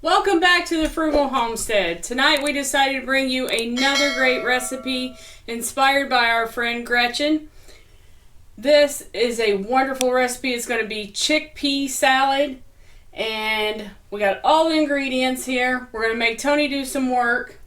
Welcome back to the Frugal Homestead. Tonight we decided to bring you another great recipe inspired by our friend Gretchen. This is a wonderful recipe. It's going to be chickpea salad, and we got all the ingredients here. We're going to make Tony do some work.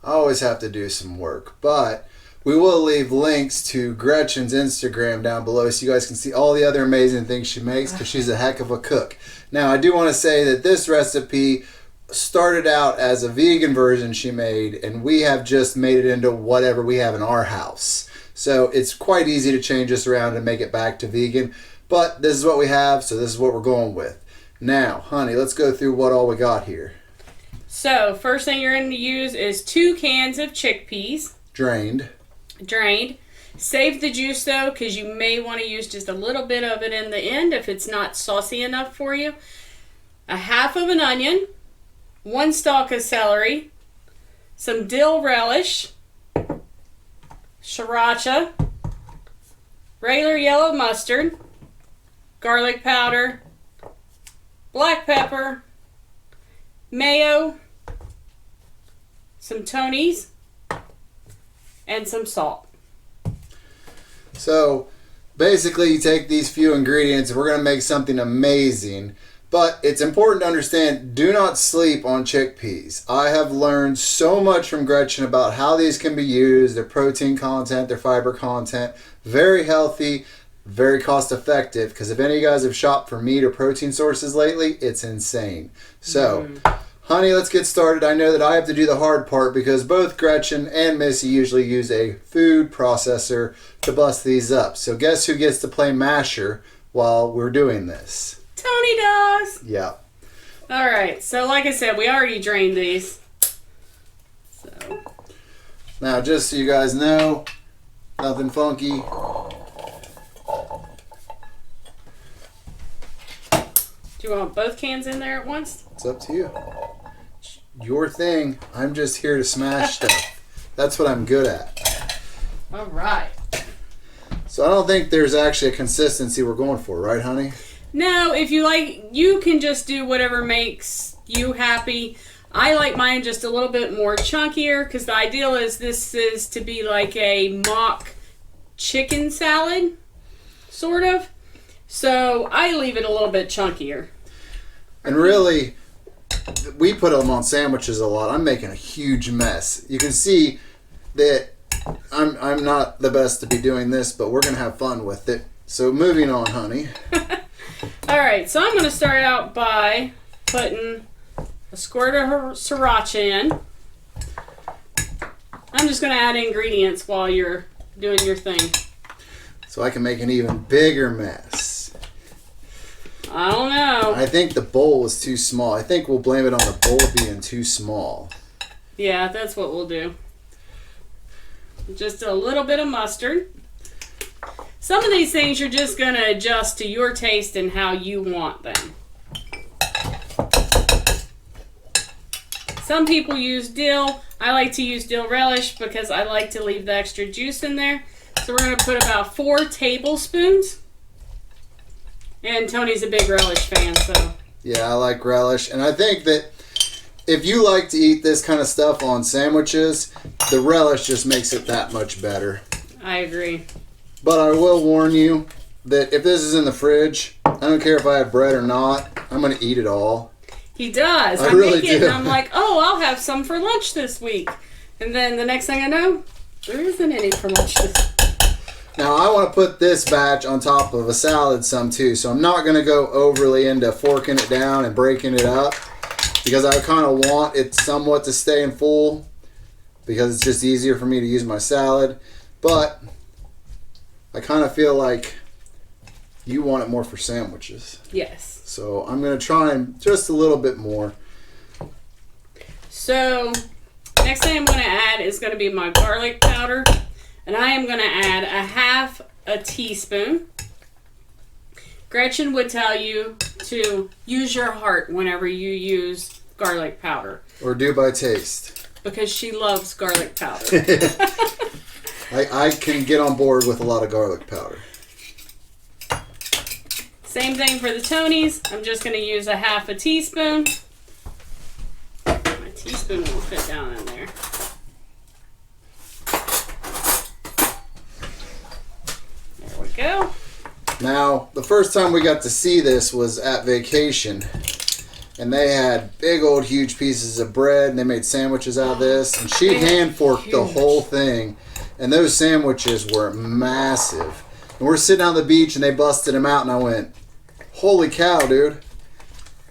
I always have to do some work, but we will leave links to Gretchen's Instagram down below so you guys can see all the other amazing things she makes, because she's a heck of a cook. Now, I do want to say that this recipe started out as a vegan version she made, and we have just made it into whatever we have in our house. So it's quite easy to change this around and make it back to vegan, but this is what we have, so this is what we're going with. Now, honey, let's go through what all we got here. So, first thing you're going to use is 2 cans of chickpeas. Drained. Save the juice though, because you may want to use just a little bit of it in the end if it's not saucy enough for you. A half of an onion, 1 stalk of celery, some dill relish, sriracha, regular yellow mustard, garlic powder, black pepper, mayo, some Tony's, and some salt. So basically you take these few ingredients and we're going to make something amazing. But it's important to understand, do not sleep on chickpeas. I have learned so much from Gretchen about how these can be used, their protein content, their fiber content. Very healthy, very cost effective, because if any of you guys have shopped for meat or protein sources lately, it's insane. So, honey, let's get started. I know that I have to do the hard part because both Gretchen and Missy usually use a food processor to bust these up. So guess who gets to play masher while we're doing this? Tony does. Yeah. All right. So like I said, we already drained these. So now, just so you guys know, nothing funky. Do you want both cans in there at once? It's up to you. Your thing. I'm just here to smash stuff. That's what I'm good at. All right. So I don't think there's actually a consistency we're going for, right, honey? No, if you like, you can just do whatever makes you happy. I like mine just a little bit more chunkier because the ideal is this is to be like a mock chicken salad, sort of. So I leave it a little bit chunkier. And really, we put them on sandwiches a lot. I'm making a huge mess. You can see that I'm not the best to be doing this, but we're going to have fun with it. So moving on, honey. Alright, so I'm going to start out by putting a squirt of sriracha in. I'm just going to add ingredients while you're doing your thing. So I can make an even bigger mess. I don't know. I think the bowl is too small. I think we'll blame it on the bowl being too small. Yeah, that's what we'll do. Just a little bit of mustard. Some of these things you're just going to adjust to your taste and how you want them. Some people use dill. I like to use dill relish because I like to leave the extra juice in there. So we're going to put about 4 tablespoons. And Tony's a big relish fan, so. Yeah, I like relish. And I think that if you like to eat this kind of stuff on sandwiches, the relish just makes it that much better. I agree. But I will warn you that if this is in the fridge, I don't care if I have bread or not, I'm going to eat it all. He does. I really make it do. and I'm like, oh, I'll have some for lunch this week. And then the next thing I know, there isn't any for lunch this week. Now, I want to put this batch on top of a salad some too, so I'm not going to go overly into forking it down and breaking it up because I kind of want it somewhat to stay in full because it's just easier for me to use my salad. But I kind of feel like you want it more for sandwiches. Yes. So I'm going to try and just a little bit more. So next thing I'm going to add is going to be my garlic powder. And I am going to add a half a teaspoon. Gretchen would tell you to use your heart whenever you use garlic powder. Or do by taste. Because she loves garlic powder. I can get on board with a lot of garlic powder. Same thing for the Tonys. I'm just going to use a half a teaspoon. My teaspoon won't fit down in there. There we go. Now, the first time we got to see this was at vacation. And they had big old huge pieces of bread and they made sandwiches out of this. And she hand forked the whole thing. And those sandwiches were massive. And we're sitting on the beach and they busted them out and I went, holy cow, dude.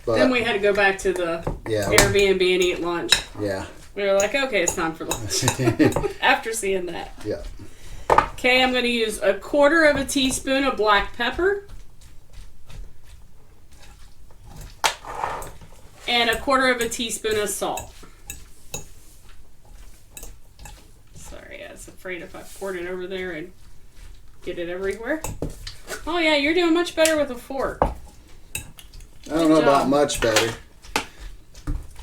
But then we had to go back to the Airbnb and eat lunch. Yeah. We were like, okay, it's time for lunch. After seeing that. Yeah. Okay, I'm going to use 1/4 teaspoon of black pepper. And 1/4 teaspoon of salt. Sorry, I was afraid if I poured it over there and get it everywhere. Oh yeah, you're doing much better with a fork. I don't know about much better.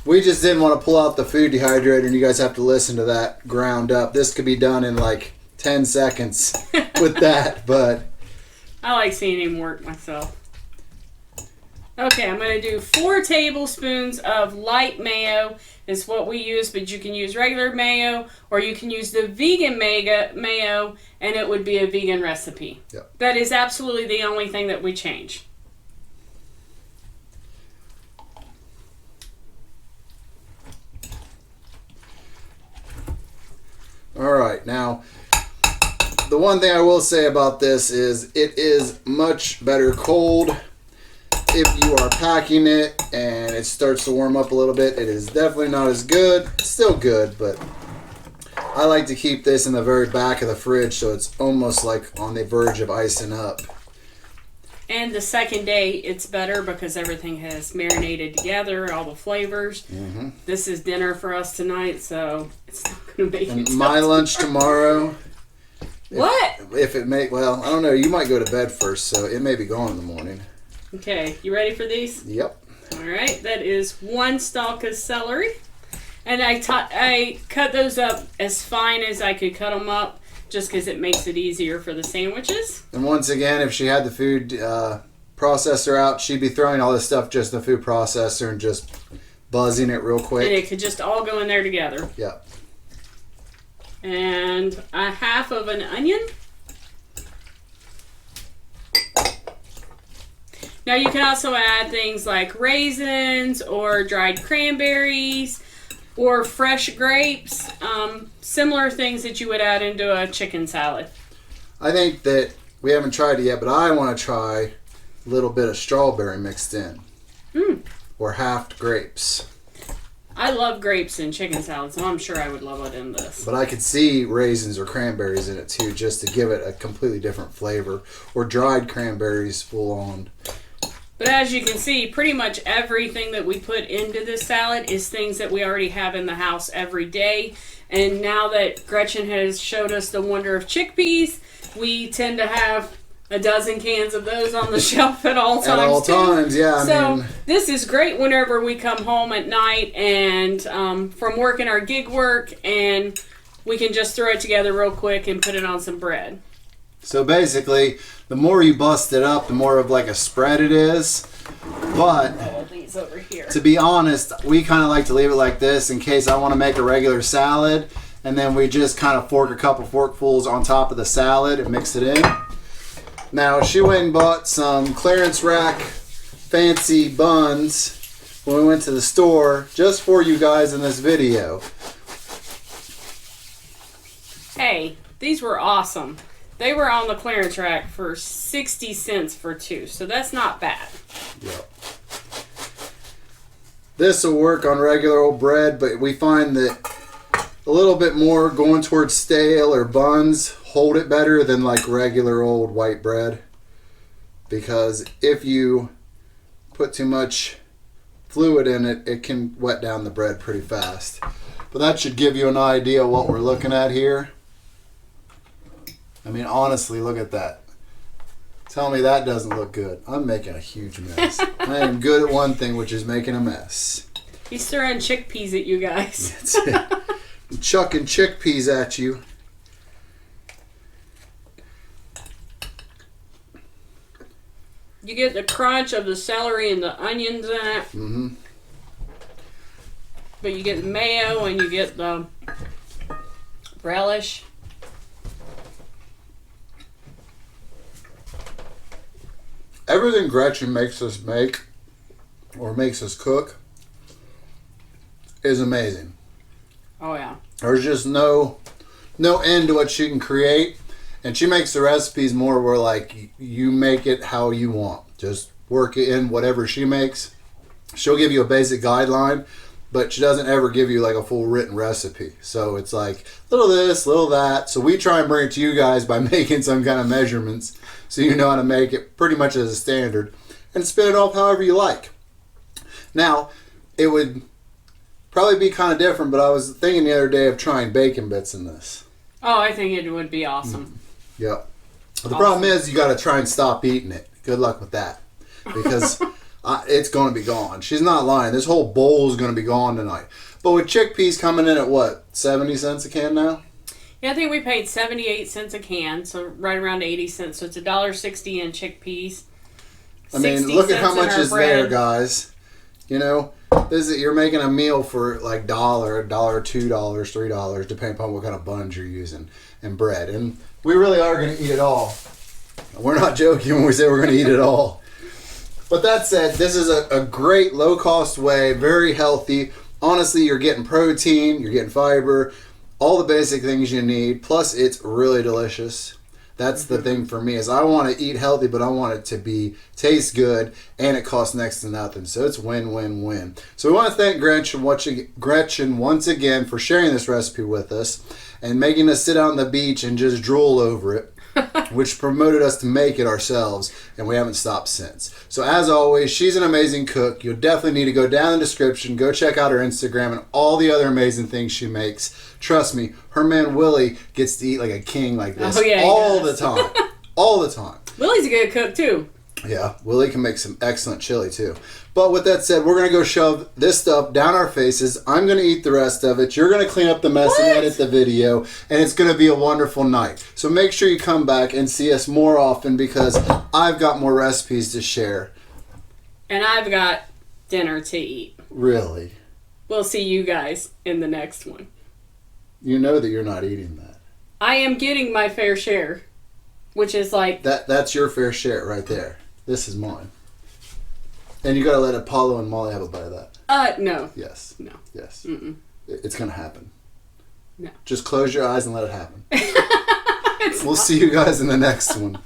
We just didn't want to pull out the food dehydrator and you guys have to listen to that ground up. This could be done in like 10 seconds with that, but I like seeing him work myself. Okay, I'm going to do 4 tablespoons of light mayo is what we use, but you can use regular mayo or you can use the vegan mayo and it would be a vegan recipe. Yep. That is absolutely the only thing that we change. all right. Now, the one thing I will say about this is it is much better cold. If you are packing it and it starts to warm up a little bit, it is definitely not as good. It's still good, but I like to keep this in the very back of the fridge so it's almost like on the verge of icing up. And the second day, it's better because everything has marinated together, all the flavors. Mm-hmm. This is dinner for us tonight, so it's not going to make And it my lunch tomorrow. What? If it may, well, I don't know. You might go to bed first, so it may be gone in the morning. Okay, you ready for these? Yep. All right, that is 1 stalk of celery. And I cut those up as fine as I could cut them up just because it makes it easier for the sandwiches. And once again, if she had the food processor out, she'd be throwing all this stuff just in the food processor and just buzzing it real quick. And it could just all go in there together. Yep. And 1/2 of an onion. Now you can also add things like raisins or dried cranberries or fresh grapes. Similar things that you would add into a chicken salad. I think that we haven't tried it yet, but I want to try a little bit of strawberry mixed in. Or halved grapes. I love grapes in chicken salad, so I'm sure I would love it in this. But I could see raisins or cranberries in it too, just to give it a completely different flavor. Or dried cranberries full on. But as you can see, pretty much everything that we put into this salad is things that we already have in the house every day. And now that Gretchen has showed us the wonder of chickpeas, we tend to have a dozen cans of those on the shelf at all times. At all times, yeah. I mean, this is great whenever we come home at night and from working our gig work, and we can just throw it together real quick and put it on some bread. so basically, the more you bust it up, the more of like a spread it is. But All these over here. to be honest, we kind of like to leave it like this in case I want to make a regular salad. And then we just kind of fork a couple forkfuls on top of the salad and mix it in. Now, she went and bought some clearance rack fancy buns when we went to the store just for you guys in this video. Hey, these were awesome. They were on the clearance rack for 60 cents for 2, so that's not bad. Yep. This will work on regular old bread, but we find that a little bit more going towards stale or buns hold it better than like regular old white bread. Because if you put too much fluid in it, it can wet down the bread pretty fast. But that should give you an idea of what we're looking at here. I mean, honestly, look at that. Tell me that doesn't look good. I'm making a huge mess. I am good at one thing, which is making a mess. He's throwing chickpeas at you guys. That's it. I'm chucking chickpeas at you. You get the crunch of the celery and the onions in it. Mm-hmm. But you get the mayo and you get the relish. Everything Gretchen makes us make or makes us cook is amazing. Oh yeah. There's just no end to what she can create, and she makes the recipes more where like you make it how you want. Just work it in whatever she makes. She'll give you a basic guideline, but she doesn't ever give you like a full written recipe. So it's like little this, little that. So we try and bring it to you guys by making some kind of measurements so you know how to make it pretty much as a standard and spin it off however you like. Now, it would probably be kind of different, but I was thinking the other day of trying bacon bits in this. Oh, I think it would be awesome. Yep. But the problem is you got to try and stop eating it. Good luck with that. Because it's going to be gone. She's not lying. This whole bowl is going to be gone tonight. But with chickpeas coming in at what, 70 cents a can now? Yeah, I think we paid 78 cents a can, so right around 80 cents. So it's $1.60 in chickpeas. I mean, look at how much is there, guys. You know, you're making a meal for like $1, $2, $3, depending upon what kind of buns you're using, and bread. And we really are going to eat it all. We're not joking when we say we're going to eat it all. But that said, this is a great low-cost way, very healthy. Honestly, you're getting protein, you're getting fiber, all the basic things you need. Plus, it's really delicious. That's the thing for me is I want to eat healthy, but I want it to taste good, and it costs next to nothing. So it's win-win-win. So we want to thank Gretchen once again for sharing this recipe with us and making us sit on the beach and just drool over it, which promoted us to make it ourselves, and we haven't stopped since. So as always, she's an amazing cook. You'll definitely need to go down in the description, go check out her Instagram and all the other amazing things she makes. Trust me, her man Willie gets to eat like a king like this all the time. All the time. Willie's a good cook too. Yeah, Willie can make some excellent chili too. But with that said, we're going to go shove this stuff down our faces. I'm going to eat the rest of it. You're going to clean up the mess and edit the video. And it's going to be a wonderful night. So make sure you come back and see us more often because I've got more recipes to share. And I've got dinner to eat. Really? We'll see you guys in the next one. You know that you're not eating that. I am getting my fair share, which is like... That's your fair share right there. This is mine. And you got to let Apollo and Molly have a bite of that. No. Yes. No. Yes. Mm-mm. It's going to happen. No. Just close your eyes and let it happen. We'll see you guys in the next one.